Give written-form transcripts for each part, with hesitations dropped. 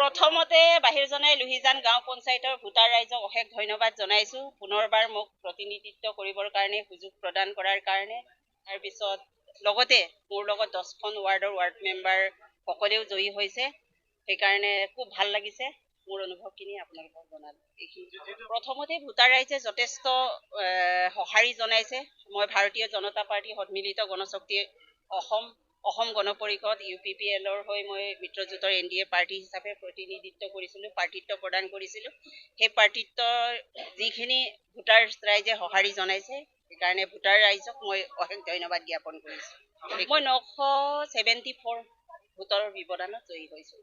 প্ৰথমতে বাহিৰ জনাই লুহিজান গাঁও পঞ্চায়তৰ ভোটাৰ ৰাইজক অশেষ ধন্যবাদ জনাইছো পুনৰবাৰ মোক প্ৰতিনিধিত্ব কৰিবৰ কাৰণে সুযোগ প্ৰদান কৰাৰ কাৰণে তাৰপিছত লগতে মোৰ লগত 10খন ৱাৰ্ডৰ ৱাৰ্ড মেম্বাৰ সকলেও জয়ী হৈছে সেইকাৰণে খুব ভাল লাগিছে মোৰ অনুভৱখিনি আপোনালোকক জনালো প্ৰথমতে ভোটাৰ ৰাইজে যথেষ্ট সঁহাৰি জনাইছে মই ভাৰতীয় জনতা পাৰ্টি সন্মিলিত গণশক্তি অসম গণ পৰিষদ UPPLৰ হৈ মই মিত্ৰজোঁটৰ NDA পাৰ্টি হিচাপে প্ৰতিনিধিত্ব কৰিছিলো পাৰ্টিত্ব প্ৰদান কৰিছিলো সেই পাৰ্টিত্বৰ যিখিনি ভোটাৰ ৰাইজে সঁহাৰি জনাইছে সেইকাৰণে ভোটাৰ ৰাইজক মই অশেষ ধন্যবাদ জ্ঞাপন কৰিছো মই 974 ভোটৰ ব্যৱধানত জয়ী হৈছো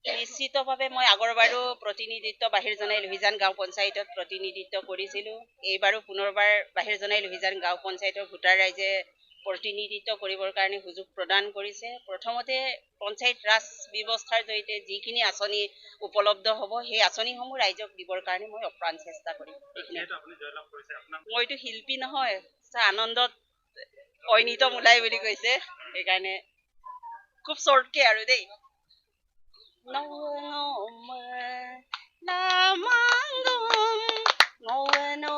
নিশ্চিতভাৱে মই আগৰবাৰো প্ৰতিনিধিত্ব বাহিৰ জনাই লুহিজান গাঁও পঞ্চায়তত প্ৰতিনিধিত্ব কৰিছিলো এইবাৰো পুনৰবাৰ বাহিৰ জনাই লুহিজান গাঁও পঞ্চায়তৰ ভোটাৰ ৰাইজে প্ৰতিনিধিত্ব কৰিবৰ কাৰণে সুযোগ প্ৰদান কৰিছে প্ৰথমতে পঞ্চায়ত ৰাজ ব্যৱস্থাৰ জৰিয়তে যিখিনি আঁচনি উপলব্ধ হ'ব সেই আঁচনিসমূহ ৰাইজক দিবৰ কাৰণে মই অপ্ৰাণ চেষ্টা কৰিম মইতো শিল্পী নহয় আনন্দত ঐনিতম ওলাই বুলি কৈছে সেইকাৰণে খুব শ্বৰ্টকে আৰু দেই No, no,